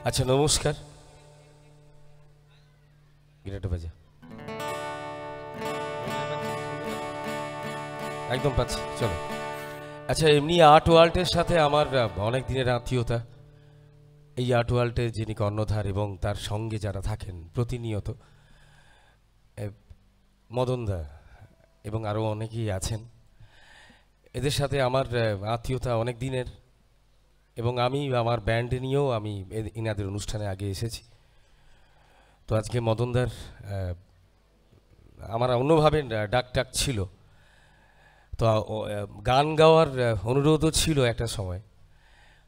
আচ্ছা নমস্কার, গিটারটা বাজা একদম পাচ্ছি, চলো। আচ্ছা, এমনি আর্ট ওয়ার্ল্ডের সাথে আমার অনেক দিনের আত্মীয়তা। এই আর্ট ওয়ার্ল্ডের যিনি কর্ণধার এবং তার সঙ্গে যারা থাকেন প্রতিনিয়ত, মদনদা এবং আরও অনেকেই আছেন, এদের সাথে আমার আত্মীয়তা অনেক দিনের। এবং আমি আমার ব্যান্ড নিয়েও আমি ইনাদের অনুষ্ঠানে আগে এসেছি। তো আজকে মদনদার আমার অন্যভাবে ডাক ছিল, তো গান গাওয়ার অনুরোধও ছিল একটা সময়।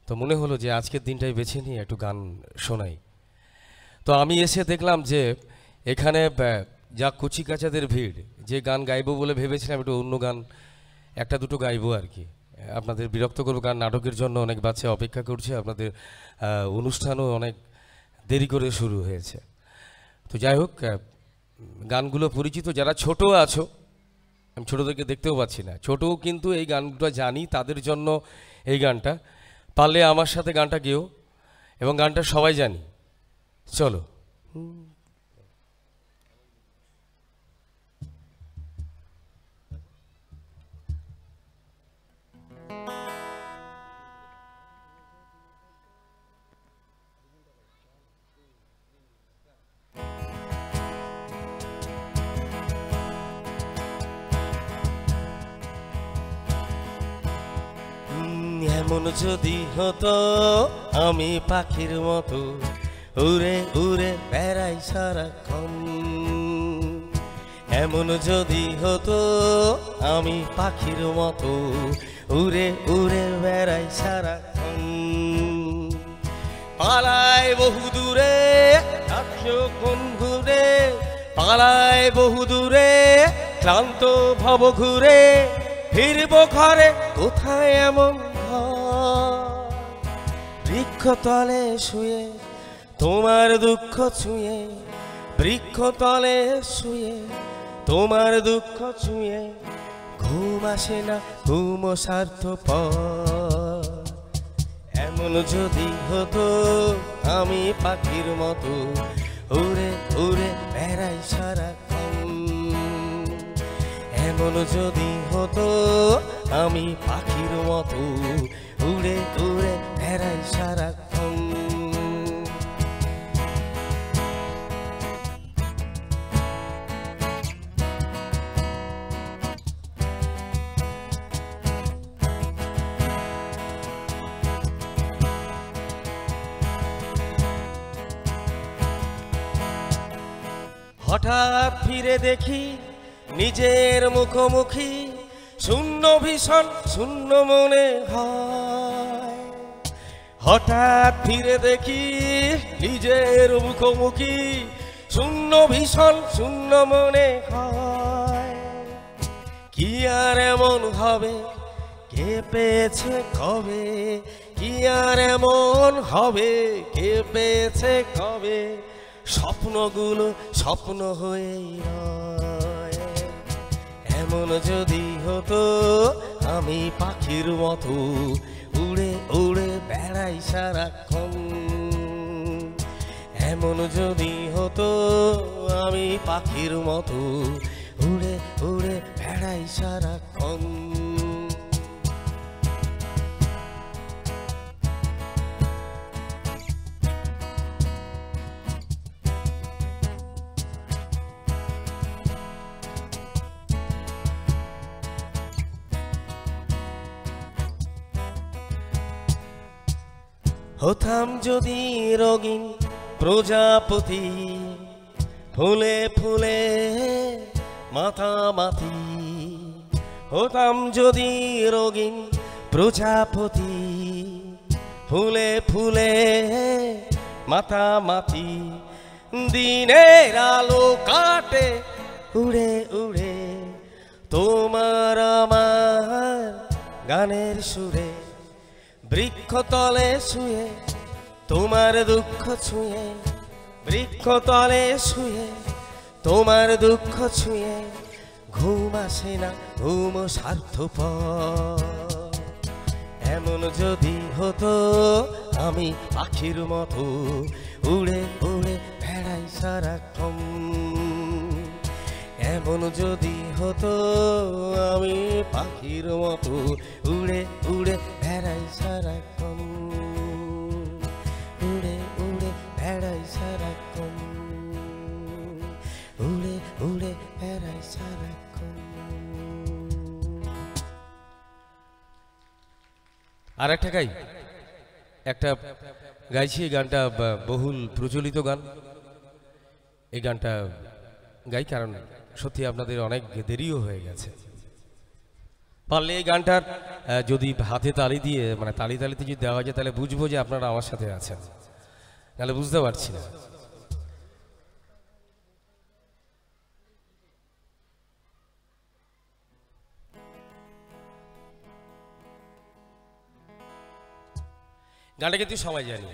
তো মনে হলো যে আজকের দিনটাই বেছে নিয়ে একটু গান শোনাই। তো আমি এসে দেখলাম যে এখানে যা কচিকাচাদের ভিড়, যে গান গাইবো বলে ভেবেছিলাম একটু অন্য গান একটা দুটো গাইবো আর কি, আপনাদের বিরক্ত করবো, কারণ নাটকের জন্য অনেক বাচ্চা অপেক্ষা করছে, আপনাদের অনুষ্ঠানও অনেক দেরি করে শুরু হয়েছে। তো যাই হোক, গানগুলো পরিচিত, যারা ছোট আছো, আমি ছোটোদেরকে দেখতেও পাচ্ছি না, ছোটও কিন্তু এই গানগুলো জানি, তাদের জন্য এই গানটা। পারলে আমার সাথে গানটা গেও, এবং গানটা সবাই জানি, চলো। এমন যদি হতো আমি পাখির মতো উড়ে উড়ে বেড়াই সারাক্ষণ, এমন যদি হতো আমি পাখির মতো উড়ে উড়ে বেড়াই সারাক্ষণ, পালায় বহু দূরে কোন ঘুরে, পালায় বহু দূরে ক্লান্ত ভব ঘুরে, ফিরব ঘরে কোথায় এমন বৃক্ষতলে শুয়ে তোমার দুঃখ ছুঁয়ে, বৃক্ষতলে শুয়ে তোমার দুঃখ ছুঁয়ে, ঘুম আসে না ঘুম স্বার্থপর, এমন যদি হতো আমি পাখির মতো উড়ে উড়ে বেড়াই সারাক্ষণ, এমন যদি হতো আমি পাখির মতো উড়ে উড়ে বেড়াই সারাক্ষণ। হঠাৎ ফিরে দেখি নিজের মুখোমুখি, শূন্য ভীষণ শূন্য মনে হয়, হঠাৎ ফিরে দেখি নিজের মুখোমুখি, শূন্য ভীষণ শূন্য মনে হয়, কি আর এমন হবে কে পেয়েছে কবে, কি আর এমন হবে কে পেয়েছে কবে, স্বপ্নগুলো স্বপ্ন হয়েই রয়, এমন যদি হতো আমি পাখির মতো উড়ে উড়ে বেড়াই সারাক্ষণ, এমন যদি হতো আমি পাখির মতো উড়ে উড়ে বেড়াই সারাক্ষণ। হতাম যদি রঙিন প্রজাপতি, ফুলে ফুলে মাতামাতি, হতাম যদি রঙিন প্রজাপতি, ফুলে ফুলে মাতামাতি, দিনের আলো কাটে উড়ে উড়ে তোমার আমার গানের সুরে, বৃক্ষতলে শুয়ে তোমার দুঃখ ছুঁয়ে, বৃক্ষতলে শুয়ে তোমার দুঃখ ছুঁয়ে, ঘুম আসে না ঘুম স্বার্থপর, এমন যদি হতো আমি পাখির মতো উড়ে উড়ে বেড়াই সারাক্ষণ। এমন যদি হতো আমি পাখির মতো উড়ে উড়ে বেড়াই সারাক্ষণ, উড়ে উড়ে বেড়াই সারাক্ষণ, উড়ে উড়ে বেড়াই সারাক্ষণ। আর একটা গাই, একটা গাইছি, এই গানটা বহুল প্রচলিত গান। এই গানটা গাই কারণ সত্যি আপনাদের অনেক দেরিও হয়ে গেছে। পারলে এই গানটার যদি হাতে তালি দিয়ে, মানে তালি তালিতে যদি দেওয়া যায়, তাহলে বুঝবো যে আপনারা আমার সাথে আছেন, নাহলে বুঝতে পারছি না। গানটা কিন্তু সবাই জানি।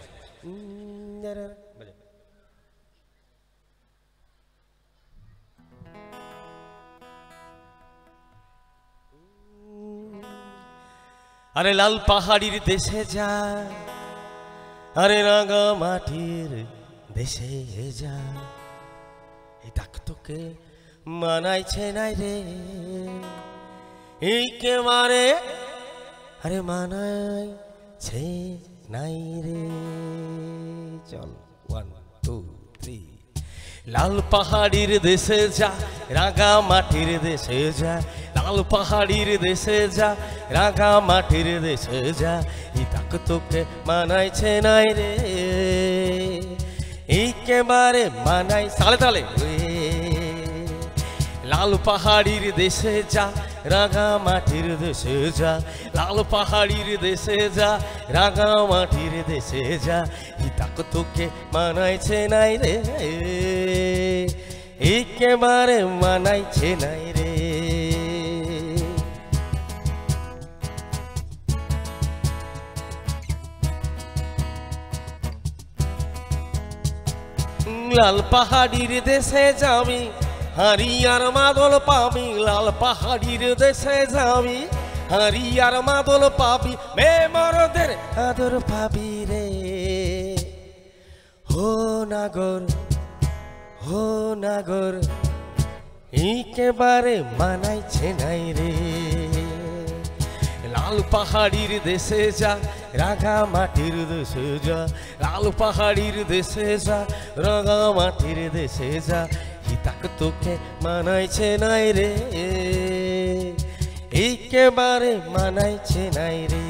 আরে লাল পাহাড়ির দেশে যা, আরে রাঙা মাটির দেশে যা, এই তাক তোকে মানাইছে নাই রে, এই কে মারে, আরে মানাইছে নাই রে। চল 1 2 3। লাল পাহাড়ির দেশে যা, রাঙা মাটির দেশে যা, লাল পাহাড়ির দেশে যা, রাঙা মাটির দেশে যা, এই তাক তোকে মানাইছে নাই রে, একেবারে মানাই তালে তালে রে। লাল পাহাড়ির দেশে যা, রাঙা মাটির দেশে যা, লাল পাহাড়ির দেশে যা, রাঙা মাটির দেশে যা, এই তাক তোকে মানাইছে নাই রে, একেবারে মানাইছে নাই রে। লাল পাহাড়ির দেশে যাবি, হারিয়ার মাদল পাবি, লাল পাহাড়ির দেশে যাবি, হারিয়ার মাদল পাবি, মেমরদের আদর পাবি রে। হো নাগর, হো নাগর, একেবারে মানাইছে নাই রে। লাল পাহাড়ির দেশে যা, রাঙা মাটির দেশে যা, লাল পাহাড়ির দেশে যা, রাঙা মাটির দেশে যা, তাক তোকে মানাইছে নাই রে, একেবারে মানাইছে নাই রে।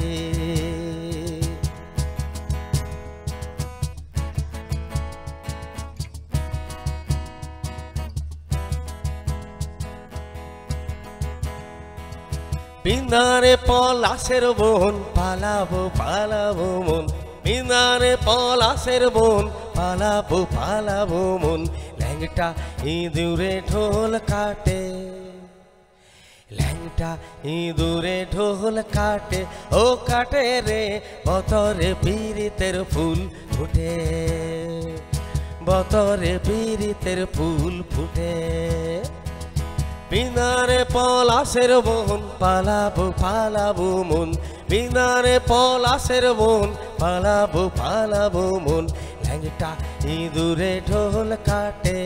বিন্দারে পলাশের বোন, পালাবো পালাবো মন, বিন্দারে পলাশের বোন, পালাবো পালাবো মন, ল্যাংটা ইঁদুরে ঢোল কাটে, ল্যাংটা ইঁদুরে ঢোল কাটে, ও কাটে রে বতরে পীড়িতের ফুল ফুটে, বতরে পীড়িতের ফুল ফুটে। বিনারে পলাশের বোন, পালাবো পালাবো মন, বিনারে পলাশের বোন, পালাবো পালাবো মন, ল্যাংটা ইঁদুরে ঢোল কাটে,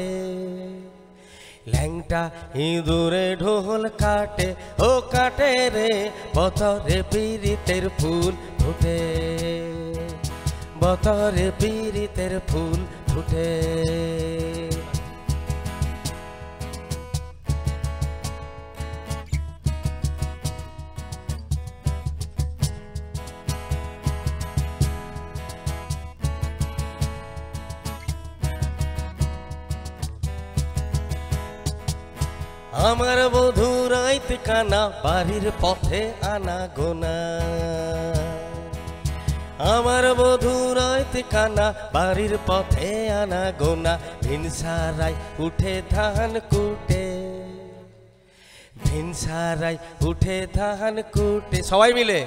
ল্যাংটা ইঁদুরে ঢোল কাটে, ও কাটে রে বতরে পীড়িতের ফুল ফুটে, বতরে পীড়িতের ফুল ফুটে। আমার বধূ রাইত কানা, বাড়ির পথে আনা গোনা, আমার বধূ রাইত কানা, বাড়ির পথে আনা গোনা, ভিনসারাই উঠে ধান কুটে, ভিনসারাই উঠে ধান কুটে, সবাই মিলে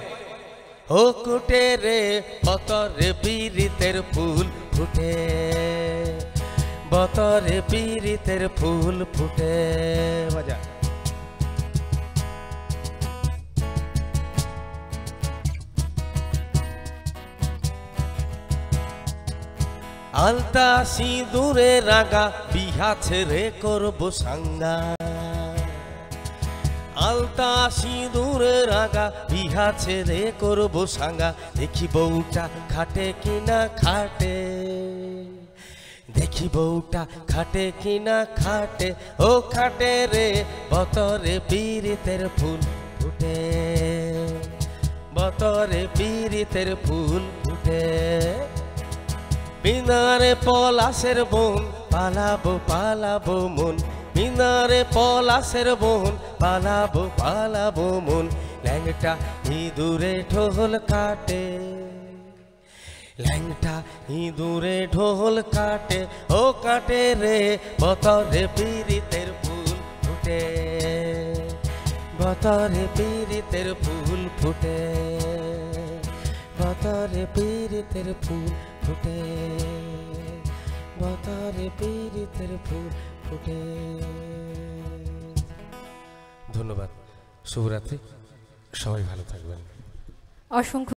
ও কুটে রে বতরে পীড়িতের ফুল ফুটে, বতরে পীড়িতের ফুল ফুটে। বাজা আলতা সিঁদুরে রাগা বিহা ছেড়ে করবো সাঙ্গা, আলতা সিঁদুরে রাগা বিহা ছেড়ে করবো সাঙ্গা। দেখি বউটা খাটে কিনা খাটে, দেখি বউটা খাটে কিনা খাটে, ও খাটে রে বতরে পীড়িতের ফুল ফুটে, বতরে পীড়িতের ফুল ফুটে। মিনারে পলাশের বোন পালাবো পালাবো মন, মিনারে পলাশের বোন পালাবো পালাবো মন। ল্যাংটা ইঁদুরে ঢোল কাটে, ল্যাংটা ইঁদুরে ঢোল কাটে, ও কাটে রে বতরে পীড়িতের ফুল ফুটে, বতরে পীড়িতের ফুল ফুটে, বতরে পীড়িতের ফুল ফুটে, বতরে পীড়িতের ফুল ফুটে। ধন্যবাদ, শুভরাত্রি, সবাই ভালো থাকবেন। অসংখ্য